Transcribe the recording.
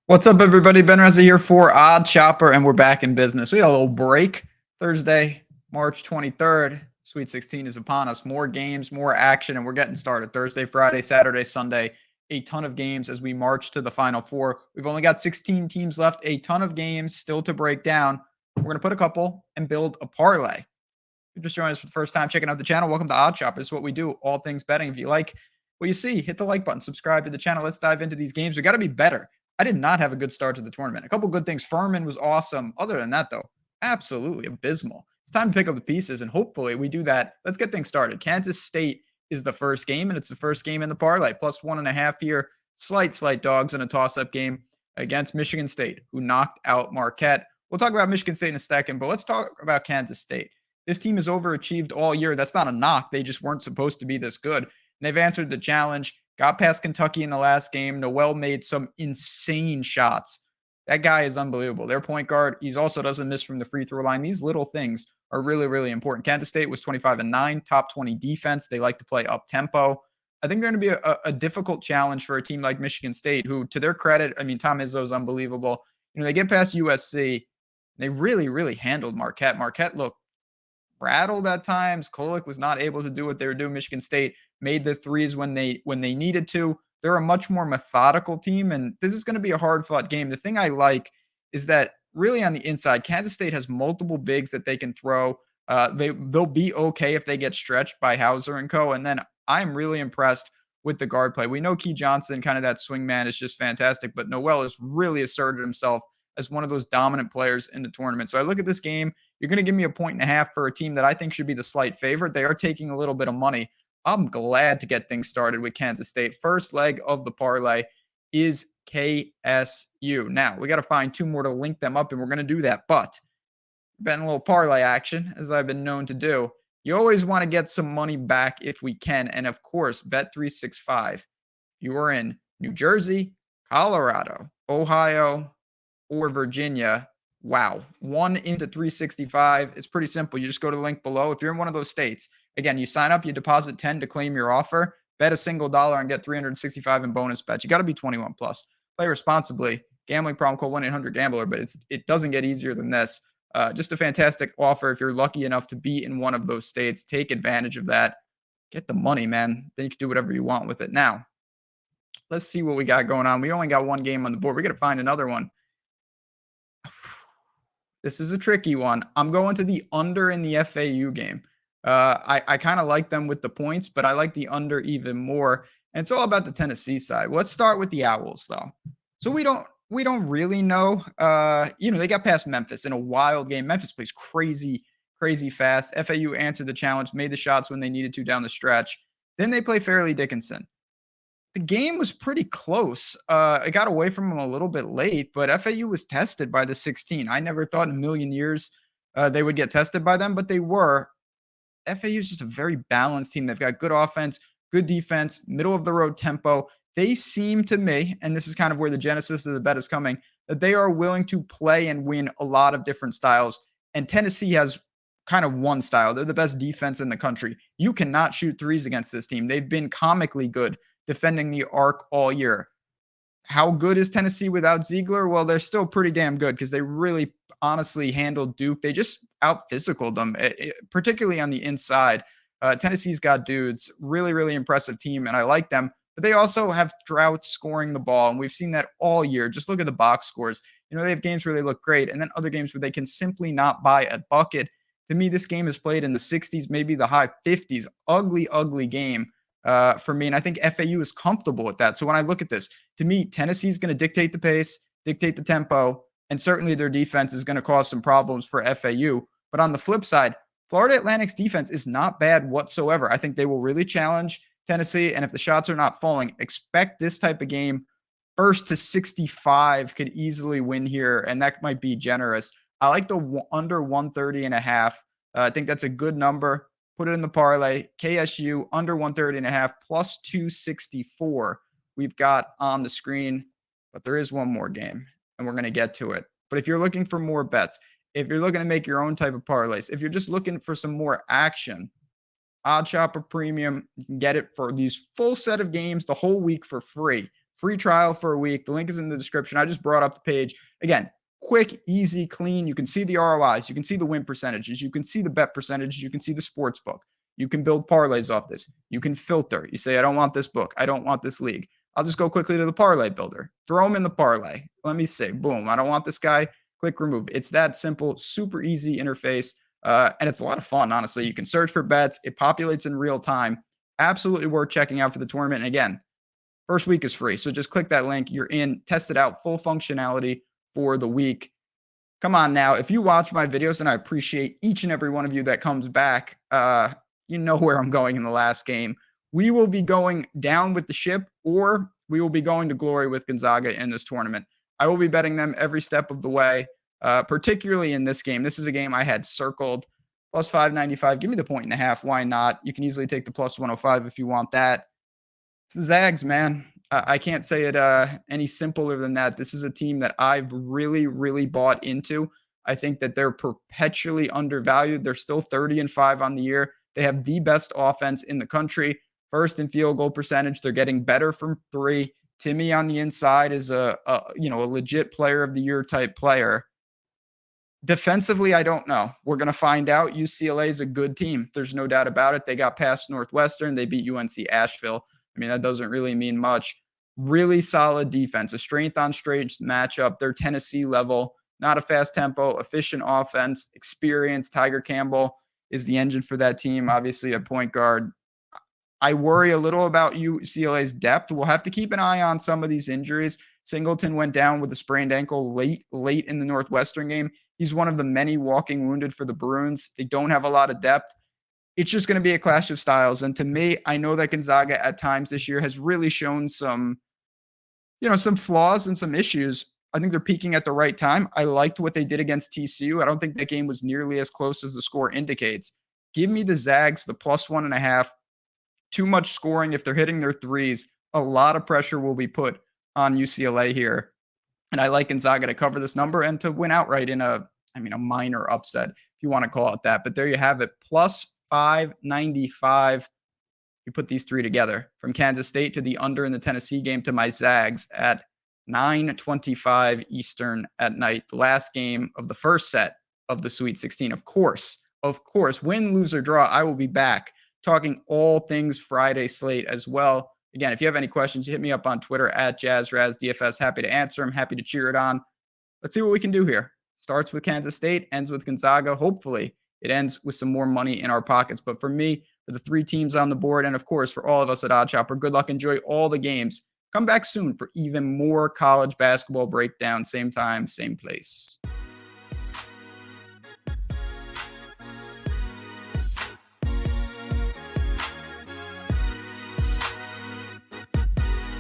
What's up, everybody? Ben Reza here for Odd Chopper, and we're back in business. We had a little break Thursday, March 23rd. Sweet 16 is upon us. More games, more action, and we're getting started. Thursday, Friday, Saturday, Sunday. A ton of games as we march to the Final Four. We've only got 16 teams left. A ton of games still to break down. We're going to put a couple and build a parlay. If you're just joining us for the first time, checking out the channel, welcome to Odd Chopper. This is what we do, all things betting. If you like what you see, hit the like button, subscribe to the channel. Let's dive into these games. We got to be better. I did not have a good start to the tournament. A couple good things. Furman was awesome. Other than that, though, absolutely abysmal. It's time to pick up the pieces, and hopefully we do that. Let's get things started. Kansas State is the first game, and it's the first game in the parlay. Plus 1.5 here. Slight dogs in a toss-up game against Michigan State, who knocked out Marquette. We'll talk about Michigan State in a second, but let's talk about Kansas State. This team has overachieved all year. That's not a knock. They just weren't supposed to be this good. And they've answered the challenge. Got past Kentucky in the last game. Noel made some insane shots. That guy is unbelievable. Their point guard, he also doesn't miss from the free throw line. These little things are really important. Kansas State was 25-9, top 20 defense. They like to play up tempo. I think they're going to be a difficult challenge for a team like Michigan State, who, to their credit, I mean, Tom Izzo is unbelievable. You know, they get past USC. They really handled Marquette. Marquette looked rattled at times. Kolek was not able to do what they were doing. Michigan State made the threes when they needed to. They're a much more methodical team, and this is going to be a hard-fought game. The thing I like is that really on the inside, Kansas State has multiple bigs that they can throw. They'll be okay if they get stretched by Hauser and co. And then I'm really impressed with the guard play. We know Key Johnson, kind of that swing man, is just fantastic, but Noel has really asserted himself as one of those dominant players in the tournament. So I look at this game. You're going to give me 1.5 for a team that I think should be the slight favorite. They are taking a little bit of money. I'm glad to get things started with Kansas State. First leg of the parlay is KSU. Now, we got to find two more to link them up, and we're going to do that. But betting a little parlay action, as I've been known to do, you always want to get some money back if we can. And, of course, Bet365. You are in New Jersey, Colorado, Ohio, or Virginia. Wow. 1 into 365. It's pretty simple. You just go to the link below. If you're in one of those states, again, you sign up, you deposit 10 to claim your offer, bet a single dollar and get 365 in bonus bets. You got to be 21 plus. Play responsibly. Gambling problem, call 1-800-GAMBLER, but it doesn't get easier than this. Just a fantastic offer. If you're lucky enough to be in one of those states, take advantage of that. Get the money, man. Then you can do whatever you want with it. Now, let's see what we got going on. We only got one game on the board. We got to find another one. This is a tricky one. I'm going to the under in the FAU game. I kind of like them with the points, but I like the under even more. And it's all about the Tennessee side. Let's start with the Owls, though. So we don't really know. They got past Memphis in a wild game. Memphis plays crazy fast. FAU answered the challenge, made the shots when they needed to down the stretch. Then they play Fairleigh Dickinson. The game was pretty close. It got away from them a little bit late, but FAU was tested by the 16. I never thought in a million years they would get tested by them, but they were. FAU is just a very balanced team. They've got good offense, good defense, middle-of-the-road tempo. They seem to me, and this is kind of where the genesis of the bet is coming, that they are willing to play and win a lot of different styles. And Tennessee has kind of one style. They're the best defense in the country. You cannot shoot threes against this team. They've been comically good defending the arc all year. How good is Tennessee without Ziegler? Well, they're still pretty damn good because they really honestly handled Duke. They just out-physicaled them, particularly on the inside. Tennessee's got dudes, really impressive team, and I like them. But they also have drought scoring the ball, and we've seen that all year. Just look at the box scores. You know, they have games where they look great, and then other games where they can simply not buy a bucket. To me, this game is played in the 60s, maybe the high 50s. Ugly game. For me, and I think FAU is comfortable with that. So when I look at this, to me, Tennessee's going to dictate the pace, dictate the tempo, and certainly their defense is going to cause some problems for FAU. But on the flip side, Florida Atlantic's defense is not bad whatsoever. I think they will really challenge Tennessee, and if the shots are not falling, expect this type of game. First to 65 could easily win here, and that might be generous. I like the under 130.5. I think that's a good number. Put it in the parlay. KSU under 130.5 plus 264 we've got on the screen. But there is one more game, and we're going to get to it. But if you're looking for more bets, if you're looking to make your own type of parlays, if you're just looking for some more action, Odd Chopper Premium, you can get it for these full set of games the whole week for free. Free trial for a week. The link is in the description. I just brought up the page. Again, quick, easy, clean. You can see the ROIs. You can see the win percentages. You can see the bet percentages. You can see the sports book. You can build parlays off this. You can filter. You say, I don't want this book. I don't want this league. I'll just go quickly to the parlay builder. Throw them in the parlay. Let me see. Boom. I don't want this guy. Click remove. It's that simple, super easy interface. And it's a lot of fun, honestly. You can search for bets. It populates in real time. Absolutely worth checking out for the tournament. And again, first week is free. So just click that link. You're in. Test it out. Full functionality for the week. Come on now. If you watch my videos, and I appreciate each and every one of you that comes back, you know where I'm going in the last game. We will be going down with the ship, or we will be going to glory with Gonzaga in this tournament. I will be betting them every step of the way, particularly in this game. This is a game I had circled. Plus 595. Give me the 1.5. Why not? You can easily take the plus 105 if you want that. It's the Zags, man. I can't say it any simpler than that. This is a team that I've really, really bought into. I think that they're perpetually undervalued. They're still 30-5 on the year. They have the best offense in the country. First in field goal percentage. They're getting better from three. Timmy on the inside is a legit player of the year type player. Defensively, I don't know. We're going to find out. UCLA is a good team. There's no doubt about it. They got past Northwestern. They beat UNC Asheville. I mean, that doesn't really mean much. Really solid defense, a strength on strength matchup. They're Tennessee level, not a fast tempo, efficient offense, experience. Tiger Campbell is the engine for that team, obviously a point guard. I worry a little about UCLA's depth. We'll have to keep an eye on some of these injuries. Singleton went down with a sprained ankle late in the Northwestern game. He's one of the many walking wounded for the Bruins. They don't have a lot of depth. It's just going to be a clash of styles. And to me, I know that Gonzaga at times this year has really shown some flaws and some issues. I think they're peaking at the right time. I liked what they did against TCU. I don't think that game was nearly as close as the score indicates. Give me the Zags, the plus 1.5. Too much scoring if they're hitting their threes. A lot of pressure will be put on UCLA here. And I like Gonzaga to cover this number and to win outright in a minor upset, if you want to call it that. But there you have it. Plus 595. You put these three together, from Kansas State to the under in the Tennessee game to my Zags at 9:25 Eastern at night. The last game of the first set of the Sweet 16. Of course, win, lose, or draw, I will be back talking all things Friday slate as well. Again, if you have any questions, you hit me up on Twitter at JazzRazDFS. Happy to answer them. Happy to cheer it on. Let's see what we can do here. Starts with Kansas State, ends with Gonzaga. Hopefully, it ends with some more money in our pockets. But for me, for the three teams on the board, and of course, for all of us at OddsShopper, good luck. Enjoy all the games. Come back soon for even more college basketball breakdown. Same time, same place.